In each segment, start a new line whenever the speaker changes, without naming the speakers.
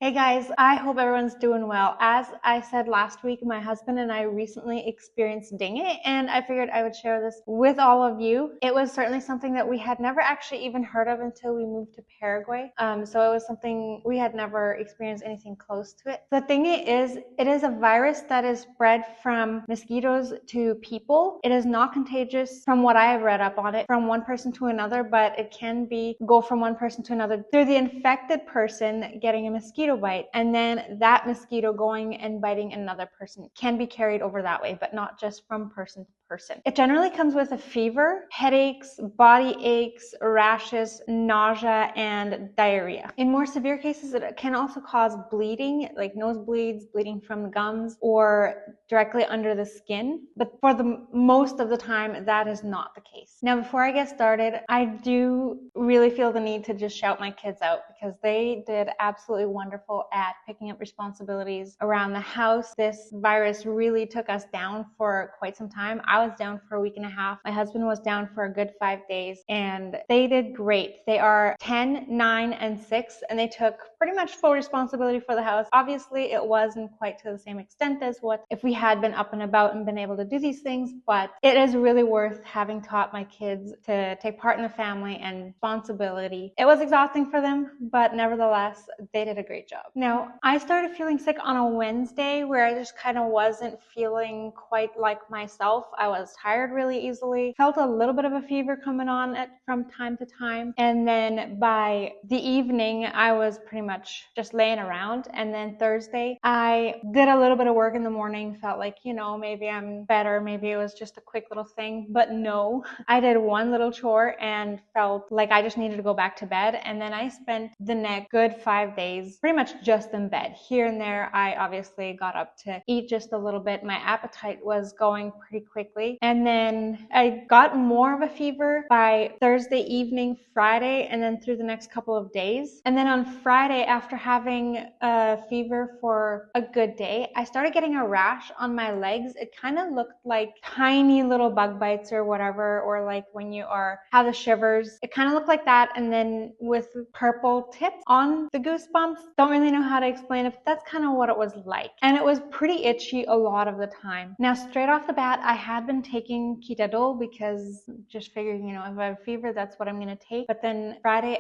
Hey guys, I hope everyone's doing well. As I said last week, my husband and I recently experienced dengue, and I figured I would share this with all of you. It was certainly something that we had never actually even heard of until we moved to Paraguay. So it was something we had never experienced anything close to it. The thing is, it is a virus that is spread from mosquitoes to people. It is not contagious from what I have read up on it from one person to another, but it can go from one person to another through the infected person getting a mosquito bite, and then that mosquito going and biting another person. Can be carried over that way, but not just from person to person. It generally comes with a fever, headaches, body aches, rashes, nausea, and diarrhea. In more severe cases, it can also cause bleeding, like nosebleeds, bleeding from gums, or directly under the skin. But for the most of the time, that is not the case. Now, before I get started, I do really feel the need to just shout my kids out because they did absolutely wonderful at picking up responsibilities around the house. This virus really took us down for quite some time. I was down for a week and a half. My husband was down for a good 5 days, and they did great. They are 10, 9, and 6, and they took pretty much full responsibility for the house. Obviously, it wasn't quite to the same extent as what if we had been up and about and been able to do these things, but it is really worth having taught my kids to take part in the family and responsibility. It was exhausting for them, but nevertheless, they did a great job. Now, I started feeling sick on a Wednesday where I just kind of wasn't feeling quite like myself. I was tired really easily, felt a little bit of a fever coming on from time to time. And then by the evening, I was pretty much just laying around. And then Thursday, I did a little bit of work in the morning, felt like, maybe I'm better. Maybe it was just a quick little thing, but no, I did one little chore and felt like I just needed to go back to bed. And then I spent the next good 5 days pretty much just in bed. Here and there, I obviously got up to eat just a little bit. My appetite was going pretty quickly. And then I got more of a fever by Thursday evening, Friday, and then through the next couple of days. And then on Friday, after having a fever for a good day, I started getting a rash on my legs. It kind of looked like tiny little bug bites or whatever, or like when you have the shivers. It kind of looked like that, and then with purple tips on the goosebumps. Don't really know how to explain it, but that's kind of what it was like. And it was pretty itchy a lot of the time. Now, straight off the bat, I had been taking Ketadol because just figured, if I have a fever, that's what I'm going to take. But then Friday,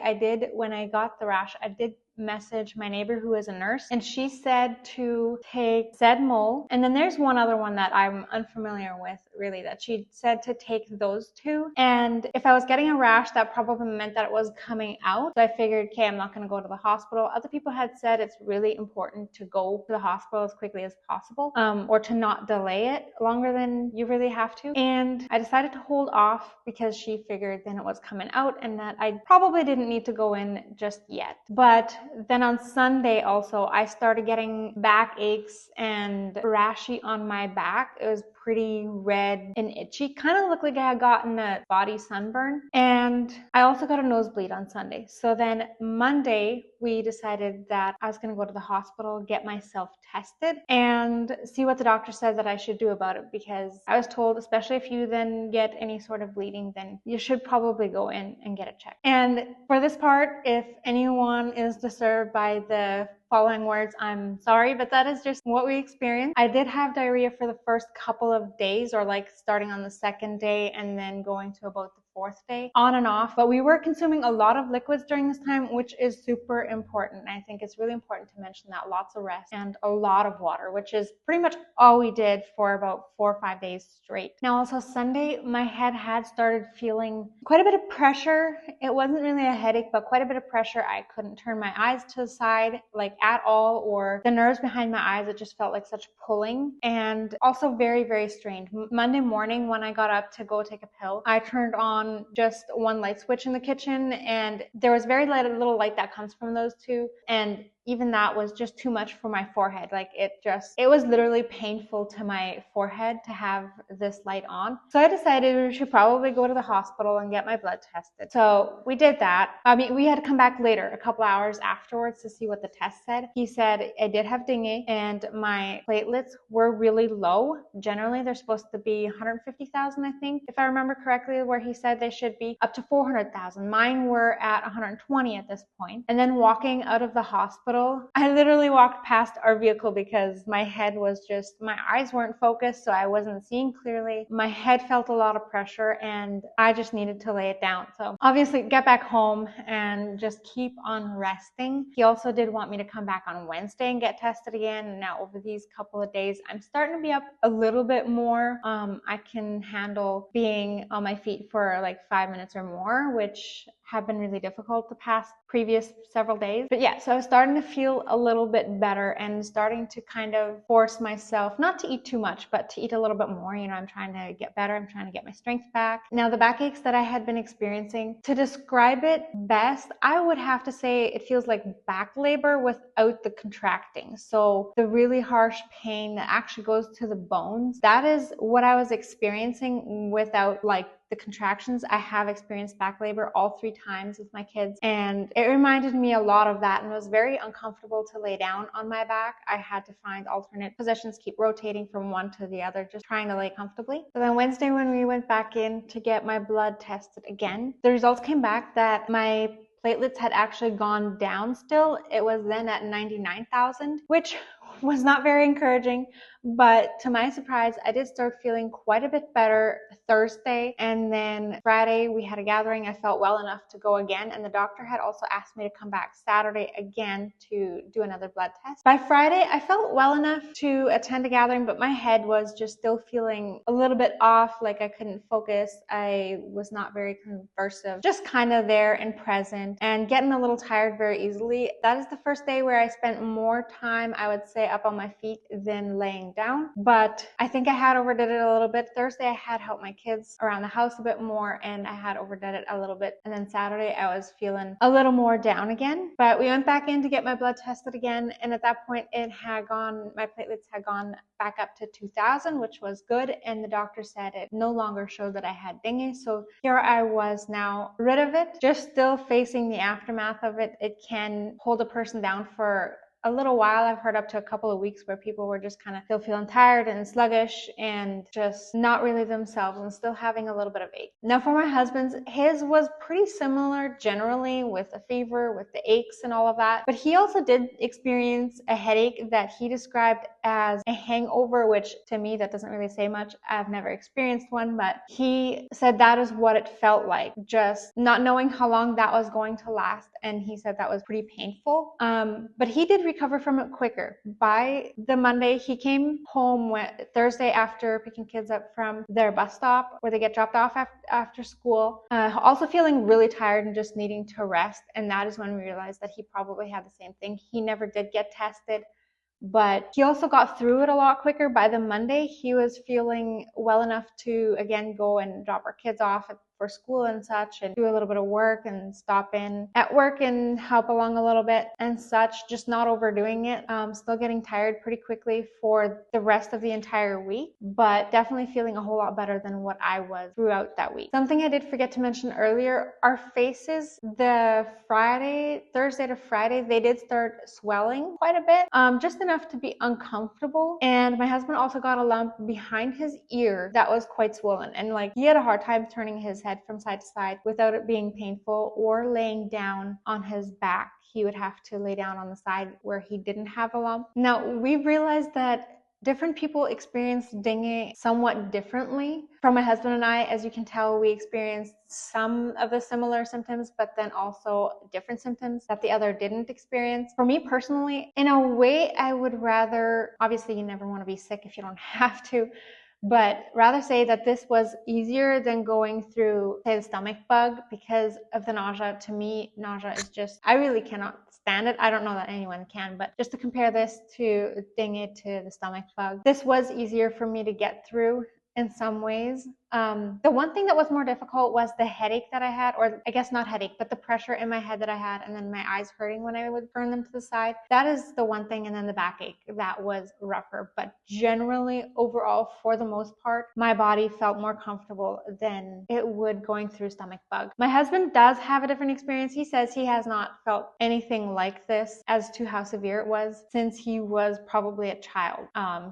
when I got the rash, I did message my neighbor who is a nurse, and she said to take Zedmol, and then there's one other one that I'm unfamiliar with really, that she said to take those two. And if I was getting a rash, that probably meant that it was coming out. So I figured, okay, I'm not going to go to the hospital. Other people had said it's really important to go to the hospital as quickly as possible, or to not delay it longer than you really have to. And I decided to hold off because she figured then it was coming out and that I probably didn't need to go in just yet. But then on Sunday also, I started getting back aches and rashy on my back. It was pretty red and itchy. Kind of looked like I had gotten a body sunburn. And I also got a nosebleed on Sunday. So then Monday, we decided that I was going to go to the hospital, get myself tested, and see what the doctor said that I should do about it, because I was told, especially if you then get any sort of bleeding, then you should probably go in and get it checked. And for this part, if anyone is disturbed by the following words, I'm sorry, but that is just what we experienced. I did have diarrhea for the first couple of days, or like starting on the second day and then going to about the fourth day, on and off. But we were consuming a lot of liquids during this time, which is super important. I think it's really important to mention that. Lots of rest and a lot of water, which is pretty much all we did for about 4 or 5 days straight. Now also Sunday, my head had started feeling quite a bit of pressure. It wasn't really a headache, but quite a bit of pressure. I couldn't turn my eyes to the side like at all, or the nerves behind my eyes, it just felt like such pulling, and also very, very strained. Monday morning when I got up to go take a pill, I turned on just one light switch in the kitchen, and there was very little light that comes from those two, and even that was just too much for my forehead. Like it was literally painful to my forehead to have this light on. So I decided we should probably go to the hospital and get my blood tested. So we did that. I mean, we had to come back later, a couple hours afterwards, to see what the test said. He said I did have dengue and my platelets were really low. Generally, they're supposed to be 150,000, I think, if I remember correctly, where he said they should be up to 400,000. Mine were at 120 at this point. And then walking out of the hospital, hospital. I literally walked past our vehicle because my head was just, my eyes weren't focused, so I wasn't seeing clearly. My head felt a lot of pressure and I just needed to lay it down. So obviously get back home and just keep on resting. He also did want me to come back on Wednesday and get tested again. And now over these couple of days, I'm starting to be up a little bit more. I can handle being on my feet for like 5 minutes or more, which have been really difficult the past previous several days. But yeah, so I was starting to feel a little bit better and starting to kind of force myself not to eat too much, but to eat a little bit more. You know, I'm trying to get better. I'm trying to get my strength back. Now, the backaches that I had been experiencing, to describe it best, I would have to say it feels like back labor without the contracting. So the really harsh pain that actually goes to the bones, that is what I was experiencing without like the contractions. I have experienced back labor all 3 times with my kids, and it reminded me a lot of that, and it was very uncomfortable to lay down on my back. I had to find alternate positions, keep rotating from one to the other, just trying to lay comfortably. So then Wednesday, when we went back in to get my blood tested again, the results came back that my platelets had actually gone down still. It was then at 99,000, which was not very encouraging, but to my surprise, I did start feeling quite a bit better Thursday, and then Friday we had a gathering. I felt well enough to go again, and the doctor had also asked me to come back Saturday again to do another blood test. By Friday, I felt well enough to attend a gathering, but my head was just still feeling a little bit off, like I couldn't focus. I was not very conversive, just kind of there and present, and getting a little tired very easily. That is the first day where I spent more time, I would say, up on my feet than laying down, but I think I had overdid it a little bit. Thursday I had helped my kids around the house a bit more, and I had overdid it a little bit, and then Saturday I was feeling a little more down again. But we went back in to get my blood tested again, and at that point it had gone, my platelets had gone back up to 2,000, which was good, and the doctor said it no longer showed that I had dengue. So here I was now rid of it, just still facing the aftermath of it. It can hold a person down for a little while. I've heard up to a couple of weeks where people were just kind of still feeling tired and sluggish and just not really themselves and still having a little bit of ache. Now for my husband's, his was pretty similar generally, with a fever, with the aches and all of that, but he also did experience a headache that he described as a hangover, which to me that doesn't really say much. I've never experienced one, but he said that is what it felt like, just not knowing how long that was going to last, and he said that was pretty painful. But he did recover from it quicker. By the Monday, he came home Thursday after picking kids up from their bus stop where they get dropped off after school, also feeling really tired and just needing to rest. And that is when we realized that he probably had the same thing. He never did get tested, but he also got through it a lot quicker. By the Monday, he was feeling well enough to again go and drop our kids off for school and such, and do a little bit of work and stop in at work and help along a little bit and such, just not overdoing it. Still getting tired pretty quickly for the rest of the entire week, but definitely feeling a whole lot better than what I was throughout that week. Something I did forget to mention earlier, our faces, the Thursday to Friday, they did start swelling quite a bit, just enough to be uncomfortable. And my husband also got a lump behind his ear that was quite swollen, and like he had a hard time turning his head from side to side without it being painful, or laying down on his back. He would have to lay down on the side where he didn't have a lump. Now, we realized that different people experience dengue somewhat differently. For my husband and I, as you can tell, we experienced some of the similar symptoms, but then also different symptoms that the other didn't experience. For me personally, in a way, I would rather, obviously you never want to be sick if you don't have to, but rather say that this was easier than going through, say, the stomach bug, because of the nausea. To me, nausea is just, I really cannot stand it. I don't know that anyone can, but just to compare this to dengue, to the stomach bug, this was easier for me to get through in some ways. The one thing that was more difficult was the headache that I had, or I guess not headache, but the pressure in my head that I had, and then my eyes hurting when I would turn them to the side. That is the one thing, and then the backache, that was rougher. But generally, overall, for the most part, my body felt more comfortable than it would going through stomach bug. My husband does have a different experience. He says he has not felt anything like this as to how severe it was since he was probably a child.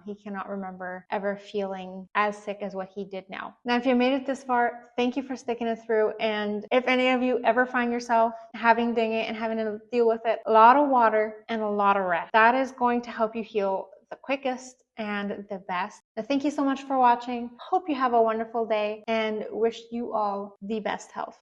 He cannot remember ever feeling as sick as what he did now. Now, if you made it this far, thank you for sticking it through. And if any of you ever find yourself having dengue and having to deal with it, a lot of water and a lot of rest. That is going to help you heal the quickest and the best. Now, thank you so much for watching. Hope you have a wonderful day and wish you all the best health.